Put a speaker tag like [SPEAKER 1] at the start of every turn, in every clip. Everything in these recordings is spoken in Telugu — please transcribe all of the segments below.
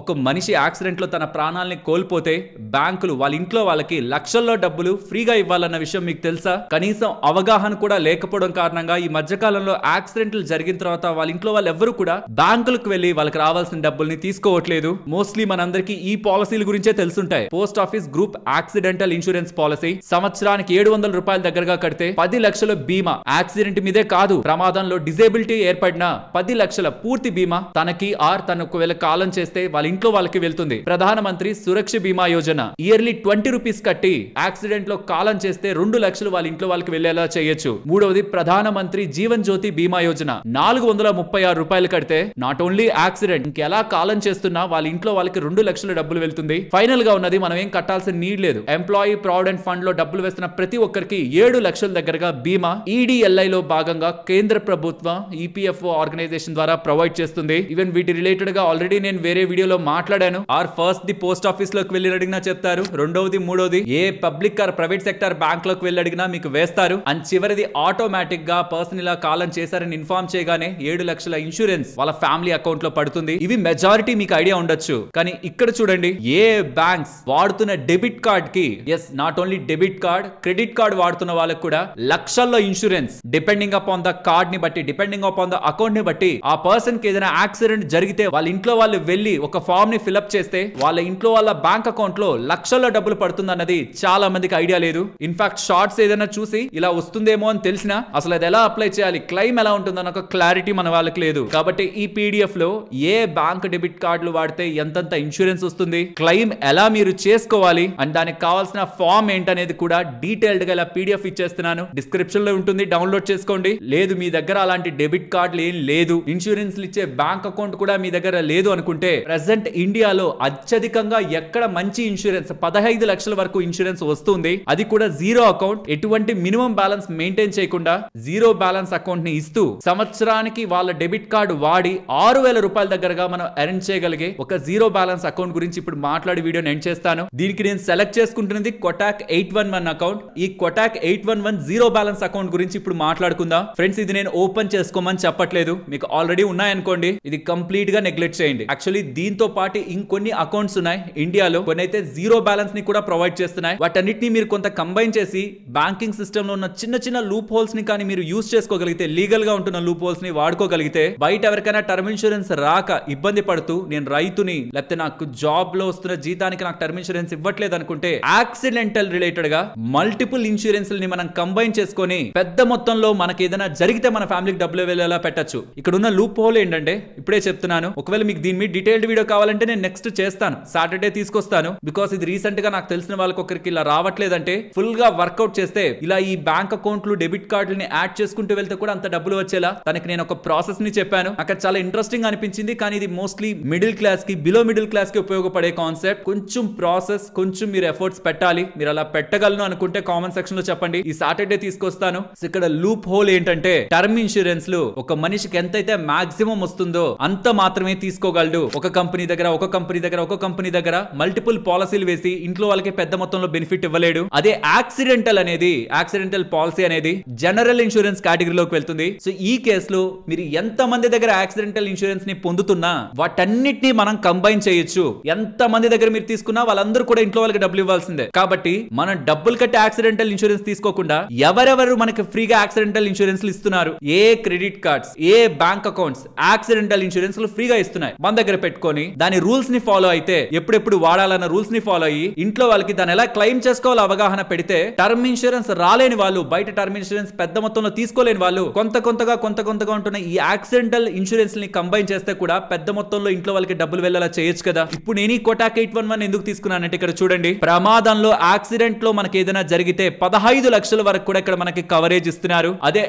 [SPEAKER 1] ఒక మనిషి యాక్సిడెంట్ లో తన ప్రాణాలని కోల్పోతే బ్యాంకులు వాళ్ళ ఇంట్లో వాళ్ళకి లక్షల్లో డబ్బులు ఫ్రీగా ఇవ్వాలన్న విషయం మీకు తెలుసా? కనీసం అవగాహన కూడా లేకపోవడం కారణంగా ఈ మధ్యకాలంలో యాక్సిడెంట్లు జరిగిన తర్వాత వాళ్ళ ఇంట్లో వాళ్ళు ఎవరు కూడా బ్యాంకులకు వెళ్లి వాళ్ళకి రావాల్సిన డబ్బుల్ని తీసుకోవట్లేదు. మోస్ట్లీ మనందరికీ ఈ పాలసీల గురించే తెలుసుంటాయి. Post office group accidental insurance policy సంవత్సరానికి 700 రూపాయల దగ్గరగా కడితే 10 లక్షల బీమా. యాక్సిడెంట్ మీదే కాదు, ప్రమాదంలో డిజేబిలిటీ ఏర్పడిన 10 లక్షల పూర్తి బీమా తనకి తను ఒకవేళ కాలం చేస్తే వాళ్ళ ఇంట్లో వాళ్ళకి వెళ్తుంది. ప్రధానమంత్రి సురక్ష బీమా యోజన ఇయర్లీ 20 రూపీస్ కట్టి యాక్సిడెంట్ లో కాలం చేస్తే 2 లక్షలు వాళ్ళ ఇంట్లో వాళ్ళకి వెళ్లేలా చేయొచ్చు. మూడవది ప్రధానమంత్రి జీవన్ జ్యోతి బీమా యోజన 436 రూపాయలు కడితే నాట్ ఓన్లీ యాక్సిడెంట్ ఇంకెలా కాలం చేస్తున్నా వాళ్ళ ఇంట్లో వాళ్ళకి 2 లక్షల డబ్బులు వెళ్తుంది. ఫైనల్ గా ఉన్నది మనం ఏం కట్టాల్సిన నీడ్ లేదు. ఎంప్లాయీ ప్రావిడెంట్ ఫండ్ లో డబ్బులు వేస్తున్న ప్రతి ఒక్కరికి 7 లక్షల దగ్గరగా బీమా ఈడీఎల్ఐ లో భాగంగా కేంద్ర ప్రభుత్వం ఈపీఎఫ్ఓ ఆర్గనైజేషన్ ద్వారా ప్రొవైడ్ చేస్తుంది. ఈవెన్ వీటి రిలేటెడ్ గా ఆల్రెడీ నేను వేరే వీడియోలో మాట్లాడాను. ఫస్ట్ ది పోస్ట్ ఆఫీస్ లోకి వెళ్ళి అడిగినా చెప్తారు, రెండవది మూడోది ఏ public or private sector bank లోకి వెళ్ళి అడిగినా మీకు వేస్తారు. అండ్ చివరిది ఆటోమేటిక్ గా పర్సన్ ఇలా కాలం చేశారని ఇన్ఫార్మ్ చేయగానే 7 లక్షల ఇన్సూరెన్స్ వాళ్ళ ఫ్యామిలీ అకౌంట్ లో పడుతుంది. ఇవి మెజారిటీ మీకు ఐడియా ఉండొచ్చు. కానీ ఇక్కడ చూడండి, ఏ బ్యాంక్స్ వాడుతున్న డెబిట్ కార్డ్ కి not only debit card, credit card వాడుతున్న వాళ్ళకి కూడా లక్షల్లో insurance depending upon the card ని బట్టి, డిపెండింగ్ అపాన్ ద అకౌంట్ ని బట్టి ఆ పర్సన్ కి ఏదైనా యాక్సిడెంట్ జరిగితే వాళ్ళ ఇంట్లో వాళ్ళు వెళ్లి ఒక ఫామ్ ని ఫిల్అప్ చేస్తే వాళ్ళ ఇంట్లో వాళ్ళ బ్యాంక్ అకౌంట్ లో లక్షల్లో డబ్బులు పడుతుంది అన్నది చాలా మందికి ఐడియా లేదు. ఇన్ఫాక్ట్ షార్ట్స్ ఏదైనా చూసి ఇలా వస్తుందేమో అని తెలిసినా అసలు అది ఎలా అప్లై చేయాలి, క్లెయిమ్ ఎలా ఉంటుందన్న ఒక క్లారిటీ మన వాళ్ళకి లేదు. కాబట్టి ఈ పీడిఎఫ్ లో ఏ బ్యాంక్ డెబిట్ కార్డులు వాడితే ఎంతంత ఇన్సూరెన్స్ వస్తుంది, క్లెయిమ్ ఎలా మీరు చేసుకోవాలి అండ్ దానికి కావాల్సిన ఫామ్ ఏంటనేది కూడా డీటెయిల్డ్ గా ఇలా పీడిఎఫ్ ఇచ్చేస్తున్నాను. డిస్క్రిప్షన్ లో ఉంటుంది, డౌన్లోడ్ చేసుకోండి. లేదు మీ దగ్గర అలాంటి డెబిట్ కార్డులు ఏం లేదు, ఇన్సూరెన్స్ ఇచ్చే బ్యాంక్ అకౌంట్ కూడా మీ దగ్గర లేదు అనుకుంటే ప్రెసెంట్ ఇండియాలో అత్యధికంగా ఎక్కడ మంచి ఇన్సూరెన్స్ 15 లక్షల వరకు ఇన్సూరెన్స్ వస్తుంది. అది కూడా జీరో అకౌంట్, ఎటువంటి మినిమం బ్యాలెన్స్ మెయింటైన్ చేయకుండా జీరో బ్యాలెన్స్ అకౌంట్ ని ఇస్తూ సంవత్సరానికి వాళ్ళ డెబిట్ కార్డు వాడి 6,000 రూపాయల దగ్గరగా మనం ఎర్న్ చేయగలిగే ఒక జీరో బ్యాలెన్స్ అకౌంట్ గురించి ఇప్పుడు మాట్లాడి వీడియో ఎండ్ చేస్తాను. దీనికి నేను సెలెక్ట్ చేసుకుంటున్నది కొటాక్ 811 అకౌంట్. ఈ కొటాక్ 811 జీరో బ్యాలెన్స్ అకౌంట్ గురించి ఇప్పుడు మాట్లాడుకుందాం. ఫ్రెండ్స్, ఇది నేను ఓపెన్ చేసుకోమని చెప్పట్లేదు, మీకు ఆల్రెడీ ఉన్నాయనుకోండి ఇది కంప్లీట్ గా నెగ్లెక్ట్ చేయండి. యాక్చువల్లీ దీంతో పాటు ఇంకొన్ని అకౌంట్స్ ఉన్నాయి ఇండియాలో, కొన్ని అయితే జీరో బ్యాలెన్స్ ని కూడా ప్రొవైడ్ చేస్తున్నాయి. వాటన్నిటిని మీరు కొంత కంబైన్ చేసి బ్యాంకింగ్ సిస్టమ్ లో ఉన్న చిన్న చిన్న లూప్ హోల్స్ ని కానీ మీరు యూజ్ చేసుకోగలిగితే, లీగల్ గా ఉంటున్న లూప్ హోల్స్ ని వాడుకోగలిగితే, బయట ఎవరికైనా టర్మ్ ఇన్సూరెన్స్ రాక ఇబ్బంది పడుతూ నేను రైతుని లేకపోతే నాకు జాబ్ లో వస్తున్న జీతానికి నాకు టర్మ్ ఇన్సూరెన్స్ ఇవ్వట్లేదు అనుకుంటే యాక్సిడెంటల్ రిలేటెడ్ గా మల్టిపుల్ ఇన్సూరెన్స్ ని మనం కంబైన్ చేసుకొని పెద్ద మొత్తంలో మనకి ఏదైనా జరిగితే మన ఫ్యామిలీకి డబ్బులు వెళ్ళేలా పెట్టచ్చు. ఇక్కడ ఉన్న లూప్ హోల్ ఏంటంటే ఇప్పుడే చెప్తున్నాను, ఒకవేళ మీకు దీని మీద డీటెయిల్డ్ వీడియో కావాలంటే నేను నెక్స్ట్ చేస్తాను, సాటర్డే తీసుకొస్తాను. బికాస్ ఇది రీసెంట్ గా నాకు తెలిసిన వాళ్ళకి ఒకరికి ఇలా రావట్లేదంటే ఫుల్ గా వర్కౌట్ చేస్తే ఇలా ఈ బ్యాంక్ అకౌంట్లు డెబిట్ కార్డులని యాడ్ చేసుకుంటూ వెళ్తే కూడా అంత డబ్బులు వచ్చేలా తనకి నేను ఒక ప్రాసెస్ ని చెప్పాను. అక్కడ చాలా ఇంట్రెస్టింగ్ అనిపించింది. కానీ ఇది మోస్ట్లీ మిడిల్ క్లాస్ కి, బిలో మిడిల్ క్లాస్ కి ఉపయోగపడే కాన్సెప్ట్. కొంచెం ప్రాసెస్, కొంచెం మీరు ఎఫర్ట్స్ పెట్టాలి. మీరు అలా పెట్టగలను అనుకుంటే కామెంట్ సెక్షన్ లో చెప్పండి, ఈ సాటర్డే తీసుకొస్తాను. ఇక్కడ లూప్ హోల్ ఏంటంటే టర్మ్ ఇన్సూరెన్స్ లో ఒక మనిషికి ఎంతైతే మాక్సిమం వస్తుందో అంత మాత్రమే తీసుకోగలడు. ఒక కంపెనీ దగ్గర ఒక కంపెనీ దగ్గర మల్టిపుల్ పాలసీలు వేసి ఇంట్లో వాళ్ళకి పెద్ద మొత్తంలో బెనిఫిట్ ఇవ్వలేడు. అదే యాక్సిడెంటల్ పాలసీ అనేది జనరల్ ఇన్సూరెన్స్ కేటగిరీలోకి వెళ్తుంది. సో ఈ కేసులో మీరు ఎంత మంది దగ్గర యాక్సిడెంటల్ ఇన్సూరెన్స్ ని పొందుతున్నా వాటన్నిటిని మనం కంబైన్ చేయొచ్చు. ఎంత మంది దగ్గర మీరు తీసుకున్నా వాళ్ళందరూ కూడా ఇంట్లో వాళ్ళకి డబ్బులు ఇవ్వాల్సిందే. కాబట్టి మనం డబ్బులు కట్టి యాక్సిడెంటల్ ఇన్సూరెన్స్ తీసుకోకుండా ఎవరెవరు మనకి ఫ్రీగా యాక్సిడెంటల్ ఇన్సూరెన్స్ ఇస్తున్నారు, ఏ క్రెడిట్ కార్డ్స్, ఏ బ్యాంక్ అకౌంట్స్ యాక్సిడెంటల్ ఇన్సూరెన్స్ ఫ్రీగా ఇస్తున్నాయి, మన దగ్గర పెట్టుకొని దాని రూల్స్ ని ఫాలో అయితే, ఎప్పుడెప్పుడు వాడాలన్న రూల్స్ ని ఫాలో అయ్యి ఇంట్లో వాళ్ళకి దాన్ని ఎలా క్లెయిమ్ చేసుకోవాలో అవగాహన పెడితే, టర్మ్ ఇన్సూరెన్స్ రాలేని వాళ్ళు, బయట టర్మ్ ఇన్సూరెన్స్ పెద్ద మొత్తంలో తీసుకోలేని వాళ్ళు కొంత కొంతగా ఉంటున్న ఈ యాక్సిడెంటల్ ఇన్సూరెన్స్ ని కంబైన్ చేస్తే కూడా పెద్ద మొత్తంలో ఇంట్లో వాళ్ళకి డబ్బులు వెళ్ళేలా చేయొచ్చు కదా. ఇప్పుడు నేను ఈ కొటాక్ 811 ఎందుకు తీసుకున్నానంటే ఇక్కడ చూడండి, ప్రమాదంలో యాక్సిడెంట్ లో మనకి ఏదైనా జరిగితే 15 లక్షల వరకు కూడా ఇక్కడ మనకి కవరేజ్ ఇస్తున్నారు. అదే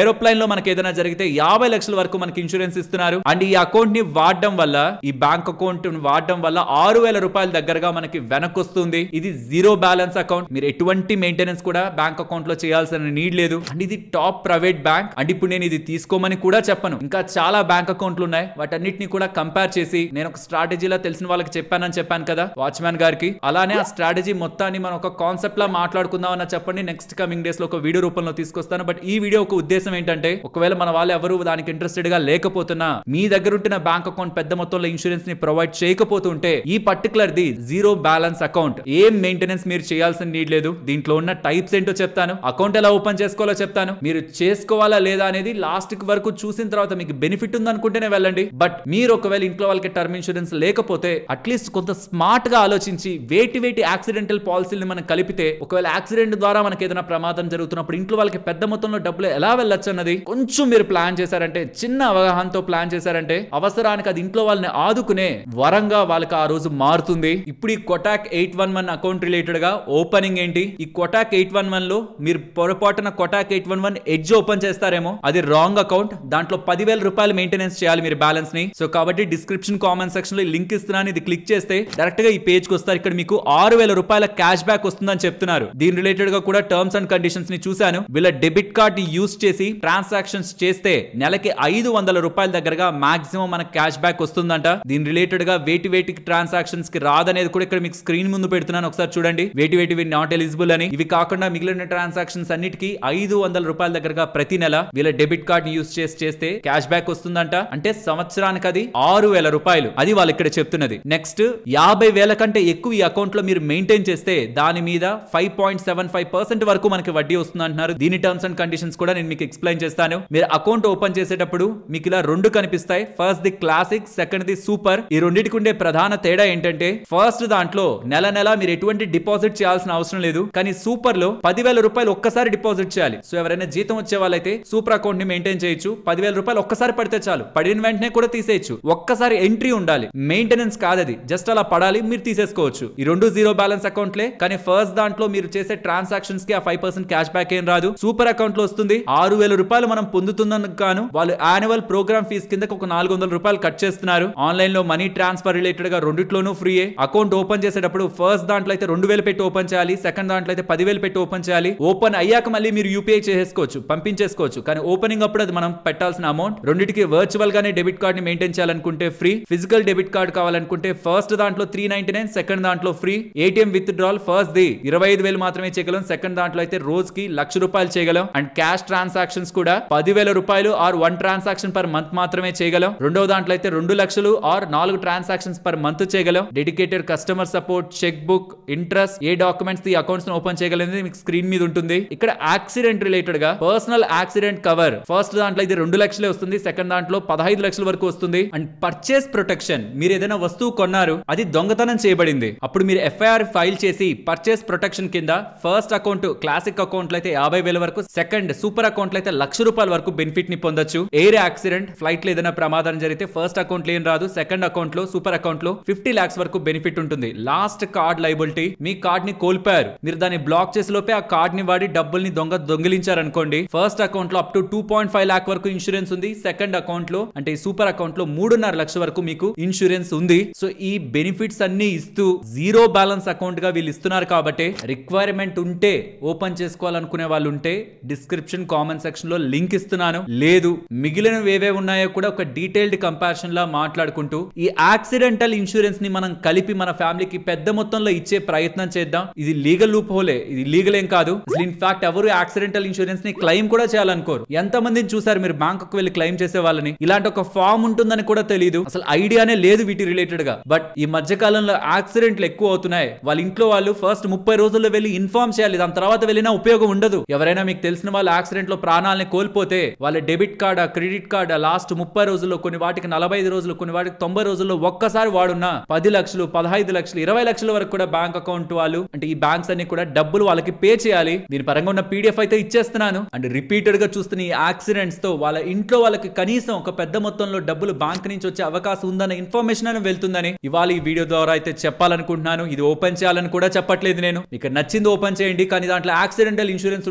[SPEAKER 1] ఏరోప్లైన్ లో మనకి ఏదైనా జరిగితే 50 లక్షల వరకు మనకి ఇన్సూరెన్స్ ఇస్తున్నారు. అండ్ ఈ అకౌంట్ ని వాడడం వల్ల, ఈ బ్యాంక్ అకౌంట్ వాడడం వల్ల 6,000 రూపాయల దగ్గరగా మనకి వెనక్కి వస్తుంది. ఇది జీరో బ్యాలెన్స్ అకౌంట్, మీరు ఎటువంటి మెయింటెనెన్స్ కూడా బ్యాంక్ అకౌంట్ లో చేయాల్సిన నీడ్ లేదు. అండ్ ఇది టాప్ ప్రైవేట్ బ్యాంక్. అండ్ ఇప్పుడు నేను ఇది తీసుకోమని కూడా చెప్పను, ఇంకా చాలా బ్యాంక్ అకౌంట్లు ఉన్నాయి. వాటన్నిటిని కూడా కంపేర్ చేసి నేను ఒక స్ట్రాటజీలా తెలిసిన వాళ్ళకి చెప్పాను కదా వాచ్మ్యాన్ గారికి, అలానే ఆ స్ట్రాటజీ మొత్తాన్ని మనం ఒక కాన్సెప్ట్ లా మాట్లాడుకుందాం అన్న చెప్పండి. నెక్స్ట్ కమింగ్ డేస్ లో ఒక వీడియో రూపంలో తీసుకొస్తాను. బట్ ఈ వీడియో ఒక ఉద్దేశం ఏంటంటే, ఒకవేళ మన వాళ్ళు ఎవరు దానికి ఇంట్రెస్టెడ్ గా లేకపోతున్నా, మీ దగ్గర ఉంటున్న బ్యాంక్ అకౌంట్ పెద్ద మొత్తంలో ఇన్సూరెన్స్ ని ప్రొవైడ్ చేయకపోతుంటే ఈ particular the zero balance account ఏం మెయింటెనెన్స్ మీరు చేయాల్సిన నీడ్ లేదు. దీంట్లో ఉన్న టైప్స్ ఏంటో చెప్తాను, అకౌంట్ ఎలా ఓపెన్ చేసుకోవాలో చెప్తాను. మీరు చేసుకోవాలా లేదా అనేది లాస్ట్ వరకు చూసిన తర్వాత మీకు బెనిఫిట్ ఉందనుకుంటేనే వెళ్ళండి. బట్ మీరు ఒకవేళ ఇంట్లో వాళ్ళకి టర్మ్ ఇన్సూరెన్స్ లేకపోతే అట్లీస్ట్ కొంత స్మార్ట్ గా ఆలోచించి వేటి యాక్సిడెంటల్ పాలసీని మనం కలిపితే ఒకవేళ యాక్సిడెంట్ ద్వారా మనకి ఏదైనా ప్రమాదం జరుగుతున్నప్పుడు ఇంట్లో వాళ్ళకి పెద్ద మొత్తంలో డబ్బులు ఎలా వెళ్ళొచ్చు అన్నది కొంచెం మీరు ప్లాన్ చేశారంటే, చిన్న అవగాహనతో ప్లాన్ చేశారంటే అవసరానికి అది ఇంట్లో వాళ్ళని ఆదుకునే వరంగా వాళ్ళకి ఆ రోజు మారుతుంది. ఇప్పుడు ఈ కొటాక్ 811 అకౌంట్ రిలేటెడ్ గా ఓపెనింగ్ ఏంటి? ఈ కొటాక్ 811 లో మీరు పొరపాటున కొటాక్ 811 ఎడ్జ్ ఓపెన్ చేస్తారేమో, అది రాంగ్ అకౌంట్. దాంట్లో 10,000 రూపాయలు మెయింటెనెన్స్ చేయాలి మీరు బ్యాలెన్స్ ని. సో కాబట్టి డిస్క్రిప్షన్ కామెంట్ సెక్షన్ లో లింక్ ఇస్తున్నాను, ఇది క్లిక్ చేస్తే డైరెక్ట్ గా ఈ పేజ్ కి వస్తారు. ఇక్కడ మీకు 6,000 రూపాయల క్యాష్ బ్యాక్ వస్తుందని చెప్తున్నారు. దీని రిలేటెడ్ గా కూడా టర్మ్స్ అండ్ కండిషన్స్ ని చూశాను. వీళ్ళ డెబిట్ కార్డ్ ని యూస్ చేసి ట్రాన్సాక్షన్స్ చేస్తే నెలకి 500 రూపాయల దగ్గరగా మాక్సిమం మనకు క్యాష్ బ్యాక్ వస్తుందంట. దీని రిలేటెడ్ గా వేటి ట్రాన్సాక్షన్స్ కి రాదనేది కూడా ఇక్కడ మీకు స్క్రీన్ ముందు పెడుతున్నాను, ఒకసారి చూడండి. వేటివి నాట్ ఎలిజిబుల్ అని. ఇవి కాకుండా మిగిలిన ట్రాన్సాక్షన్స్ అన్నిటికీ 500 రూపాయల దగ్గరగా ప్రతి నెల వీళ్ళ డెబిట్ కార్డ్ ని యూస్ చేస్తే క్యాష్ బ్యాక్ వస్తుందంట. అంటే సంవత్సరానికి అది 6,000 రూపాయలు. అది వాళ్ళు ఇక్కడ చెప్తున్నది. నెక్స్ట్ 50,000 కంటే ఎక్కువ ఈ అకౌంట్ లో మీరు మెయింటైన్ చేస్తే దాని మీద 5.75% వరకు మనకి వడ్డీ వస్తుంది అంటున్నారు. దీని టర్మ్స్ అండ్ కండిషన్స్ కూడా నేను మీకు ఎక్స్ప్లెయిన్ చేస్తాను. మీరు అకౌంట్ ఓపెన్ చేసేటప్పుడు మీకు ఇలా 2 కనిపిస్తాయి. First the classic, second the super. ఈ రెండింటికి ఉండే ప్రధాన తేడా ఏంటంటే ఫస్ట్ దాంట్లో నెల మీరు ఎటువంటి డిపాజిట్ చేయాల్సిన అవసరం లేదు. కానీ సూపర్ లో 10,000 రూపాయలు ఒక్కసారి డిపాజిట్ చేయాలి. సో ఎవరైనా జీతం వచ్చే వాళ్ళైతే సూపర్ అకౌంట్ ని మెయింటైన్ చేయొచ్చు. 10,000 రూపాయలు ఒక్కసారి పడితే చాలు, పడిన వెంటనే కూడా తీసేయచ్చు. ఒక్కసారి ఎంట్రీ ఉండాలి, మెయింటెనెన్స్ కాదది, జస్ట్ అలా పడాలి, మీరు తీసేసుకోవచ్చు. ఈ రెండు జీరో బ్యాలెన్స్ అకౌంట్లే. కానీ ఫస్ట్ దాంట్లో మీరు చేసే ట్రాన్సాక్షన్స్ కి ఆ 5% క్యాష్ బ్యాక్ ఏం రాదు. సూపర్ అకౌంట్ లో వస్తుంది. 6,000 రూపాయలు మనం పొందుతున్నందుకు గాను వాళ్ళు యాన్యువల్ ప్రోగ్రామ్ ఫీజ్ కింద ఒక 400 రూపాయలు కట్ చేస్తున్నారు. ఆన్లైన్ లో మనీ ట్రాన్స్ఫర్ రిలేటెడ్ గా రెండిట్లోనూ ఫ్రీయే. అకౌంట్ ఓపెన్ చేసేటప్పుడు ఫస్ట్ దాంట్లో అయితే 2,000 పెట్టి ఓపెన్ చేయాలి, సెకండ్ దాంట్లో అయితే 10,000 పెట్టి ఓపెన్ చేయాలి. ఓపెన్ అయ్యాక మళ్ళీ మీరు యూపీఐ చేసేసుకోవచ్చు, పంపించేసుకోవచ్చు. కానీ ఓపెనింగ్ అప్పుడు అది మనం పెట్టాల్సిన అమౌంట్. రెండింటికి వర్చువల్ గానే డెబిట్ కార్డ్ ని మెయింటైన్ చేయాలనుకుంటే ఫ్రీ, ఫిజికల్ డెబిట్ కార్డ్ కావాలనుకుంటే ఫస్ట్ దాంట్లో 399, సెకండ్ దాంట్లో free. ATM with డ్రాల్ first the 25,000 మాత్రమే చేయగలం, సెకండ్ దాంట్లో అయితే రోజుకి 1,00,000 రూపాయలు చేయగలం. అండ్ క్యాష్ ట్రాన్సాక్షన్స్ కూడా 10,000 రూపాయలు ఆర్ 1 ట్రాన్సాక్షన్ పర్ మంత్ మాత్రమే చేయగలం. రెండో దాంట్లో అయితే 2,00,000 ఆర్ 4 ట్రాన్సాక్షన్స్ పర్ మంత్ చేయగలం. Dedicated customer support, cheque book, interest, ఏ డాక్యుమెంట్స్ ఈ అకౌంట్స్ ఓపెన్ చేయగలనేది మీకు స్క్రీన్ మీద ఉంటుంది. ఇక్కడ యాక్సిడెంట్ రిలేటెడ్ గా పర్సనల్ యాక్సిడెంట్ కవర్ ఫస్ట్ దాంట్లో అయితే 2,00,000 వస్తుంది, సెకండ్ దాంట్లో 15 లక్షల వరకు వస్తుంది. అండ్ పర్చేస్ ప్రొటెక్షన్, మీరు ఏదైనా వస్తువు కొన్నారు, అది దొంగతనం చేయబడింది, అప్పుడు మీరు ఎఫ్ఐఆర్ ఫైల్ చేసి పర్చేస్ ప్రొటెక్షన్ కింద ఫస్ట్ అకౌంట్ క్లాసిక్ అకౌంట్ లో అయితే 50,000 వరకు, సెకండ్ సూపర్ అకౌంట్ లో అయితే 1,00,000 రూపాయల వరకు బెనిఫిట్ ని పొందొచ్చు. ఎయిర్ యాక్సిడెంట్, ఫ్లైట్ లో ఏదైనా ప్రమాదం జరిగితే ఫస్ట్ అకౌంట్ లో ఏం రాదు, సెకండ్ అకౌంట్ లో సూపర్ అకౌంట్ లో 50 lakhs వరకు బెనిఫిట్ ఉంటుంది. లాస్ట్ కార్డ్ లైబిలిటీ, మీ కార్డ్ ని కోల్పోయారు, మీరు దాన్ని బ్లాక్ చేసే లోపే ఆ కార్డ్ ని వాడి డబ్బుల్ని దొంగిలించారనుకోండి, ఫస్ట్ అకౌంట్ లో అప్ టు 2.5 lakh వరకు ఇన్సూరెన్స్ ఉంది. సెకండ్ అకౌంట్ లో అంటే సూపర్ అకౌంట్ లో 3.5 లక్షల వరకు మీకు ఇన్సూరెన్స్ ఉంది. సో ఈ బెనిఫిట్స్ అన్ని ఇస్తూ జీరో బ్యాలెన్స్ అకౌంట్ గా వీళ్ళు ఇస్తున్నారు. కాబట్టి రిక్వైర్మెంట్ ఉంటే, ఓపెన్ చేసుకోవాలనుకునే వాళ్ళు ఉంటే డిస్క్రిప్షన్ కామెంట్ సెక్షన్ లో లింక్ ఇస్తున్నాను. లేదు మిగిలినవి ఏవే ఉన్నాయో కూడా ఒక డీటెయిల్డ్ కంపారిజన్ లా మాట్లాడుకుంటూ ఈ యాక్సిడెంటల్ ఇన్సూరెన్స్ ని మనం కలిపి మన ఫ్యామిలీకి పెద్ద మొత్తంలో ఇచ్చే ప్రయత్నం చేద్దాం. ఇది లీగల్ లూప్ హోలే, ఇది లీగల్ ఏం కాదు. అసలు ఇన్ఫాక్ట్ ఎవరు యాక్సిడెంటల్ ఇన్సూరెన్స్ ని క్లెయిమ్ కూడా చేయాలనుకోరు. ఎంత మందిని చూసారు మీరు బ్యాంకు వెళ్ళి క్లెయిమ్ చేసే వాళ్ళని? ఇలాంటి ఒక ఫామ్ ఉంటుందని కూడా తెలియదు, అసలు ఐడియానే లేదు వీటి రిలేటెడ్ గా. బట్ ఈ మధ్య కాలంలో యాక్సిడెంట్లు ఎక్కువ అవుతున్నాయి. వాళ్ళ ఇంట్లో వాళ్ళు ఫస్ట్ 30 రోజుల్లో వెళ్ళి ఇన్ఫార్మ్ చేయాలి, దాని తర్వాత వెళ్ళినా ఉపయోగం ఉండదు. ఎవరైనా మీకు తెలిసిన వాళ్ళు యాక్సిడెంట్ లో ప్రాణాలని కోల్పోతే వాళ్ళ debit card, credit card last 30 రోజుల్లో, కొన్ని వాటికి 45 రోజులు, కొన్ని వాటికి 90 రోజుల్లో ఒక్కసారి వాడున్న 10 లక్షలు, 15 లక్షలు, 20 లక్షల వరకు కూడా బ్యాంక్ అకౌంట్ వాళ్ళు అంటే ఈ బ్యాంక్స్ అన్ని కూడా డబ్బులు వాళ్ళకి పే చేయాలి. దీని పరంగా ఉన్న పీడిఎఫ్ అయితే ఇచ్చేస్తున్నాను. అండ్ రిపీటెడ్ గా చూస్తున్న ఈ యాక్సిడెంట్స్ తో వాళ్ళ ఇంట్లో వాళ్ళకి కనీసం ఒక పెద్ద మొత్తంలో డబ్బులు బ్యాంక్ నుంచి వచ్చే అవకాశం ఉందన్న ఇన్ఫర్మేషన్ అని వెళ్తుందని ఇవాళ ఈ వీడియో ద్వారా అయితే చెప్పాలనుకుంటున్నాను. ఇది ఓపెన్ చేయాలని కూడా చెప్పట్లేదు నేను, మీకు నచ్చింది ఓపెన్ చేయండి, కానీ దాంట్లో యాక్సిడెంటల్ ఇన్సూరెన్స్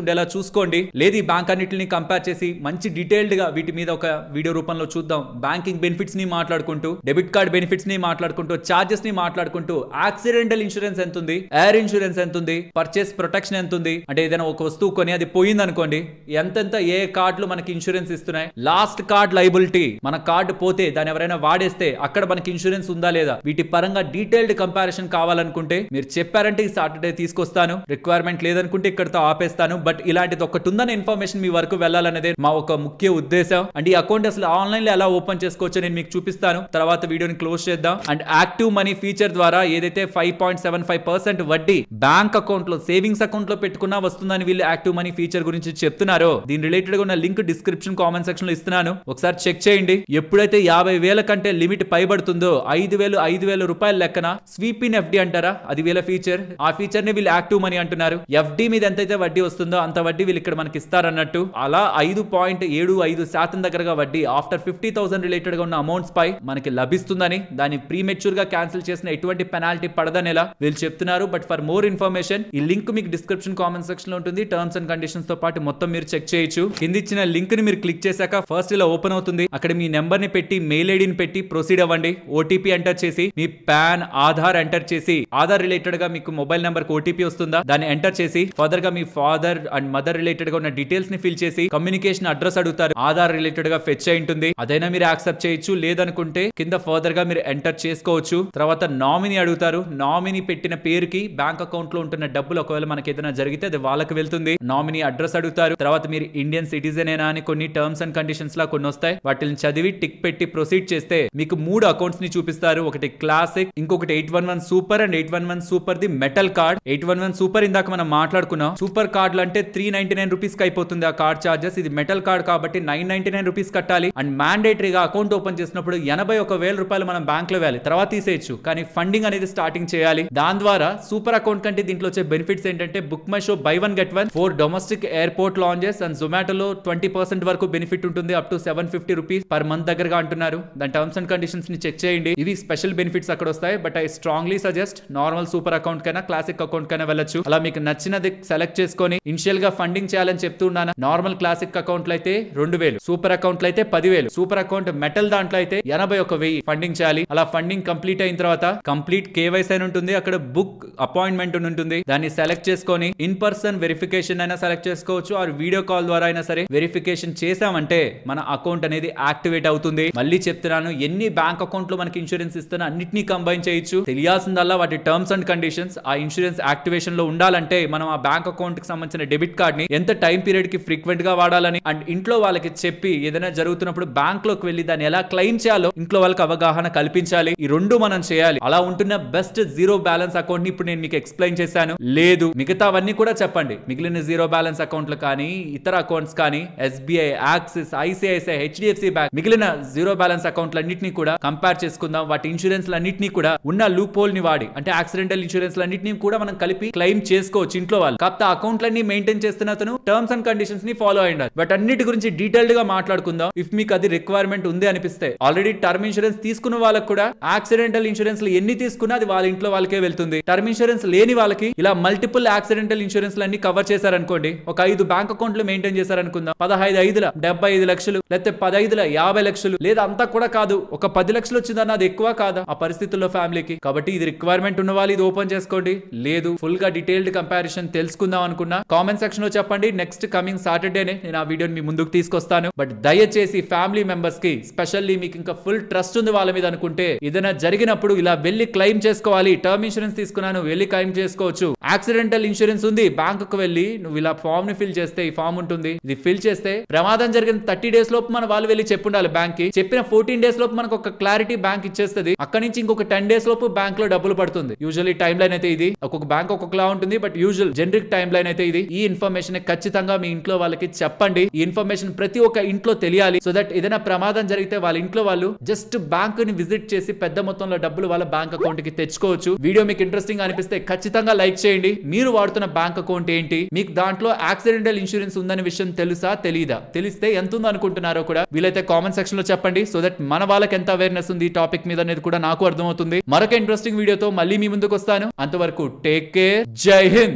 [SPEAKER 1] ఉండేలా చూసుకోండి. లేదు ఈ బ్యాంక్ అన్నిటిని కంపేర్ చేసి మంచి డీటెయిల్డ్ గా వీటి మీద ఒక వీడియో రూపంలో చూద్దాం. బ్యాంకింగ్ బెనిఫిట్స్ ని మాట్లాడుకుంటూ, డెబిట్ కార్డ్ బెనిఫిట్స్ ని మాట్లాడుకుంటూ, చార్జెస్ ని మాట్లాడుకుంటూ, యాక్సిడెంటల్ ఇన్సూరెన్స్ ఎంత ఉంది, ఎయిర్ ఇన్సూరెన్స్ ఎంత ఉంది, పర్చేస్ ప్రొటెక్షన్ ఎంత ఉంది, అంటే ఏదైనా ఒక వస్తువు కొని అది పోయింది అనుకోండి ఎంతెంత ఏ కార్డులు మనకి ఇన్సూరెన్స్ ఇస్తున్నాయి, లాస్ట్ కార్డ్ లైబిలిటీ, మన కార్డు పోతే దాన్ని ఎవరైనా వాడేస్తే అక్కడ మనకి ఇన్సూరెన్స్ ఉందా లేదా, వీటి పరంగా డీటెయిల్డ్ కంపారిజన్ కావాలనుకుంటే మీరు చెప్పారంటే ఈ సాటర్డే తీసుకొస్తాను. రిక్వైర్మెంట్ లేదనుకుంటే ఇక్కడతో ఆపేస్తాను. బట్ ఇలాంటిది ఒకటి ఉందన్న ఇన్ఫర్మేషన్ మీ వరకు వెళ్ళాలనేదే మా ఒక ముఖ్య ఉద్దేశం. అండ్ ఈ అకౌంట్ అసలు ఆన్లైన్ లో ఎలా ఓపెన్ చేసుకోవచ్చో నేను మీకు చూపిస్తాను. తర్వాత తర్వాత వీడియోని క్లోజ్ చేద్దాం. అండ్ యాక్టివ్ మనీ ఫీచర్ ద్వారా ఏదైతే 5.75% వడ్డీ బ్యాంక్ అకౌంట్ లో సేవింగ్స్ అకౌంట్ లో పెట్టుకున్నా వస్తుందని వీళ్ళు యాక్టివ్ మనీ ఫీచర్ గురించి చెప్తున్నారో దీని రిలేటెడ్ గా ఉన్న లింక్ డిస్క్రిప్షన్ కామెంట్ సెక్షన్ లో ఇస్తున్నాను, ఒకసారి చెక్ చేయండి. ఎప్పుడైతే 50,000 కంటే లిమిట్ పైబడుతుందో 5,000 రూపాయల లెక్కన స్వీప్ ఇన్ ఎఫ్డి అంటారా, అది వీళ్ళ ఫీచర్. ఆ ఫీచర్ ని వీళ్ళు యాక్టివ్ మనీ అంటున్నారు. ఎఫ్డి మీద ఎంతైతే వడ్డీ వస్తుందో అంత వడ్డీ వీళ్ళు ఇక్కడ మనకి ఇస్తారన్నట్టు. అలా 5.75% దగ్గరగా వడ్డీ ఆఫ్టర్ 50,000 రిలేటెడ్ గా ఉన్న అమౌంట్స్ పై మనకి లభిస్తుందని, దాన్ని ప్రీమెచ్యూర్ గా క్యాన్సిల్ చేసిన ఎటువంటి పెనాల్టీ పడదనేలా వీళ్ళు చెప్తున్నారు. బట్ ఫర్ మోర్ ఇన్ఫర్మేషన్ ఈ లింక్ మీకు డిస్క్రిప్షన్ కామెంట్ సెక్షన్ లో ఉంటుంది. టర్మ్స్ అండ్ కండిషన్స్ తో పాటు మొత్తం మీరు చెక్ చేయొచ్చు. కింద ఇచ్చిన లింక్ ని మీరు క్లిక్ చేశాక ఫస్ట్ ఇలా ఓపెన్ అవుతుంది. అక్కడ మీ నెంబర్ ని పెట్టి మెయిల్ ఐడిని పెట్టి ప్రొసీడ్ అవ్వండి. ఓటీపీ ఎంటర్ చేసి మీ పాన్ ఆధార్ ఎంటర్ చేసి, ఆధార్ రిలేటెడ్ గా మీకు మొబైల్ నెంబర్ కి ఓటీపీ వస్తుందా దాన్ని ఎంటర్ చేసి, ఫర్దర్ గా మీ ఫాదర్ అండ్ మదర్ రిలేటెడ్ గా ఉన్న డీటెయిల్స్ ని ఫిల్ చేసి కమ్యూనికేషన్ అడ్రస్ అడుగుతారు. ఆధార్ రిలేటెడ్ గా ఫెచ్ అయి ఉంటుంది, అదైనా మీరు యాక్సెప్ట్ చేయొచ్చు. లేదనుకుంటే కింద ఫర్దర్ గా మీరు ఎంటర్ చేసుకోవచ్చు. తర్వాత నామినీ అడుగుతారు. నామినీ పెట్టిన పేరుకి బ్యాంక్ అకౌంట్ లో ఉంటున్న డబ్బులు ఒకవేళ మనకి ఏదైనా జరిగితే అది వాళ్ళకి వెళ్తుంది. నామినీ అడ్రస్ అడుగుతారు. తర్వాత మీరు ఇండియన్ సిటిజన్ ఏనా అని కొన్ని టర్మ్స్ అండ్ కండిషన్స్ లా కొన్ని వస్తాయి. వాటిని చదివి టిక్ పెట్టి ప్రొసీడ్ చేస్తే మీకు 3 అకౌంట్స్ ని చూపిస్తారు. ఒకటి క్లాసిక్, ఇంకొకటి 811 super and 811 super the metal card. 811 super ఇందాక మనం మాట్లాడుకున్నాం. సూపర్ కార్డులు అంటే 399 రూపీస్ కి అయిపోతుంది ఆ కార్డ్ చార్జెస్. ఇది మెటల్ కార్డ్ కాబట్టి 999 రూపీస్ కట్టాలి. అండ్ మ్యాండేటరీగా అకౌంట్ ఓపెన్ చేసినప్పుడు 81,000 రూపాయలు మనం బ్యాంక్ లో వేయాలి. తర్వాత తీసేయచ్చు, కానీ ఫండింగ్ అనేది స్టార్టింగ్ చేయాలి. దాని ద్వారా సూపర్ అకౌంట్ కంటే దీంట్లో వచ్చే బెనిఫిట్స్ ఏంటంటే book my show buy 1 get 1 4 domestic airport lounges and జొమాటోలో 20% వరకు బెనిఫిట్ ఉంటుంది. Up to 750 rupees per month దగ్గరగా అంటున్నారు. దాని టర్మ్స్ అండ్ కండిషన్స్ ని చెక్ చేయండి. ఇవి స్పెషల్ బెనిఫిట్స్ అక్కడ వస్తాయి. But I strongly suggest normal super account కైనా క్లాసిక్ అకౌంట్ కైనా వెళ్ళొచ్చు. అలా మీకు నచ్చినది సెలెక్ట్ చేసుకొని ఇనిషియల్ గా ఫండింగ్ చేయాలని చెప్తున్నాను. నార్మల్ క్లాసిక్ అకౌంట్ లో అయితే 2,000, సూపర్ అకౌంట్ లో అయితే 10,000, సూపర్ అకౌంట్ మెటల్ దాంట్లో అయితే 81,000 ఫండింగ్ చేయాలి. అలా ఫండింగ్ కంప్లీట్ అయిన తర్వాత కంప్లీట్ కేవైసీ అని ఉంటుంది. అక్కడ బుక్ అపాయింట్మెంట్ ఉంటుంది. దాన్ని సెలెక్ట్ చేసుకొని ఇన్ పర్సన్ వెరిఫికేషన్ అయినా సెలెక్ట్ చేసుకోవచ్చు. ఆర్ వీడియో కాల్ ద్వారా అయినా సరే వెరిఫికేషన్ చేసామంటే మన అకౌంట్ అనేది యాక్టివేట్ అవుతుంది. మళ్ళీ చెప్తున్నాను, ఎన్ని బ్యాంక్ అకౌంట్ లో మనకి ఇన్సూరెన్స్ ఇస్తున్నా అన్నిటినీ కంబైన్ చేయొచ్చు. తెలియాల్సిందల్లా వాటి టర్మ్స్ అండ్ కండిషన్స్. ఆ ఇన్సూరెన్స్ యాక్టివేషన్ లో ఉండాలంటే మనం ఆ బ్యాంక్ అకౌంట్ కి సంబంధించిన డెబిట్ కార్డ్ ని ఎంత టైం పీరియడ్ కి ఫ్రీక్వెంట్ గా వాడాలని అండ్ ఇంట్లో వాళ్ళకి చెప్పి ఏదైనా జరుగుతున్నప్పుడు బ్యాంక్ లోకి వెళ్లి దాన్ని ఎలా క్లెయిమ్ చేయాలో ఇంట్లో వాళ్ళకి అవగాహన కల్పించాలి. ఈ రెండు మనం చేయాలి. అలా ఉంటున్న బెస్ట్ జీరో బ్యాలెన్స్ అకౌంట్ ని ఇప్పుడు నేను మీకు ఎక్స్ప్లెయిన్ చేశాను. లేదు మిగతావన్నీ కూడా చెప్పండి. మిగిలిన జీరో బ్యాలెన్స్ అకౌంట్లు కానీ ఇతర అకౌంట్స్ కానీ SBI, axis, ICICI, HDFC bank మిగిలిన జీరో బ్యాలెన్స్ అకౌంట్లన్నింటినీ కూడా కంపేర్ చేసుకుందాం. వాటి ఇన్సూరెన్స్ అన్నింటినీ కూడా ఉన్న లూప్ హోల్ ని వాడి, అంటే యాక్సిడెంటల్ ఇన్సూరెన్స్ అన్నింటినీ కూడా మనం కలిపి క్లెయిమ్ చేసుకోవచ్చు ఇంట్లో వాళ్ళు. కాకపోతే అకౌంట్లన్నీ మెయింటైన్ చేస్తున్న అతను టర్మ్స్ అండ్ కండిషన్స్ ని ఫాలో అయ్యాలి. బట్ అన్నిటి గురించి డీటెయిల్డ్ గా మాట్లాడుకుందాం ఇఫ్ మీకు అది రిక్వైర్మెంట్ ఉంది అనిపిస్తే. ఆల్రెడీ టర్మ్ ఇన్సూరెన్స్ తీసుకున్న వాళ్ళకి కూడా యాక్సిడెంటల్ ఇన్సూరెన్స్ ఎన్ని తీసుకున్నా అది వాళ్ళ ఇంట్లో వాళ్ళకే వెళ్తుంది. టర్మ్ ఇన్సూరెన్స్ లేని వాళ్ళకి ఇలా మల్టిపుల్ యాక్సిడెంటల్ ఇన్సూరెన్స్ అన్ని కవర్ చేశారనుకోండి. ఒక 5 బ్యాంక్ అకౌంట్లు మెయింటైన్ చేశారనుకుందాం. 15 75 లక్షలు, లేకపోతే 15 50 లక్షలు, లేదా అంతా కూడా కాదు ఒక 10 లక్షలు వచ్చిందన్న అది ఎక్కువ కాదా ఆ పరిస్థితుల్లో ఫ్యామిలీకి. కాబట్టి ఇది రిక్వైర్మెంట్ ఉన్న వాళ్ళు ఇది ఓపెన్ చేసుకోండి. లేదు ఫుల్ గా డీటెయిల్డ్ కంపారిజన్ తెలుసుకుందాం అనుకున్నా కామెంట్ సెక్షన్ లో చెప్పండి. నెక్స్ట్ కమింగ్ సాటర్డేనే నేను ఆ వీడియోని మీ ముందుకు తీసుకొస్తాను. బట్ దయచేసి ఫ్యామిలీ మెంబర్స్ కి స్పెషల్లీ మీకు ఇంకా ఫుల్ ట్రస్ట్ ఉంది వాళ్ళ మీద అనుకుంటే ఏదైనా జరిగినప్పుడు ఇలా వెళ్ళి క్లెయిమ్ చేసుకోవాలి. టర్మ్ ఇన్సూరెన్స్ తీసుకున్నాను వెళ్ళి క్లెయిమ్ చేసుకోవచ్చు. యాక్సిడెంటల్ ఇన్సూరెన్స్ ఉంది బ్యాంక్ కు వెళ్ళి నువ్వు ఇలా ఫామ్ ని ఫిల్ చేస్తే ఈ ఫామ్ ఉంటుంది. ఇది ఫిల్ చేస్తే ప్రమాదం జరిగిన 30 days లోపు మన వాళ్ళు వెళ్ళి చెప్పుండాలి బ్యాంక్ కి. చెప్పిన 14 days లోపు మనకు ఒక క్లారిటీ బ్యాంక్ ఇచ్చేస్తుంది. అక్కడి నుంచి ఇంకొక 10 days లోపు బ్యాంక్ లో డబ్బులు పడుతుంది. యూజువల్లీ టైం లైన్ అయితే ఇది. ఒక్కొక్క బ్యాంక్ ఒక్కొక్కలా ఉంటుంది. But usual generic time line అయితే ఇది. ఈ ఇన్ఫర్మేషన్ ఖచ్చితంగా మీ ఇంట్లో వాళ్ళకి చెప్పండి. ఈ ఇన్ఫర్మేషన్ ప్రతి ఒక్క ఇంట్లో తెలియాలి. సో దట్ ఏదైనా ప్రమాదం జరిగితే వాళ్ళ ఇంట్లో వాళ్ళు జస్ట్ బ్యాంక్ ని విజిట్ చేసి పెద్ద మొత్తంలో డబ్బులు వాళ్ళ బ్యాంక్ అకౌంట్ కి తెచ్చుకోవచ్చు. వీడియో మీకు ఇంట్రెస్టింగ్ అనిపిస్తే ఖచ్చితంగా లైక్ చేయండి. మీరు వాడుతున్న బ్యాంక్ అకౌంట్ ఏంటి, మీకు దాంట్లో యాక్సిడెంటల్ ఇన్సూరెన్స్ ఉందనే విషయం తెలుసా తెలీదా, తెలిస్తే ఎంత ఉందో అనుకుంటున్నారో కూడా వీలైతే కామెంట్ సెక్షన్ లో చెప్పండి. సో దట్ మన వాళ్ళకి ఎంత అవేర్నెస్ ఉంది ఈ టాపిక్ మీద అనేది కూడా నాకు అర్థమవుతుంది. మరొక ఇంట్రెస్టింగ్ వీడియోతో మళ్ళీ మీ ముందుకు వస్తాను. అంతవరకు టేక్ కేర్. జై హింద్.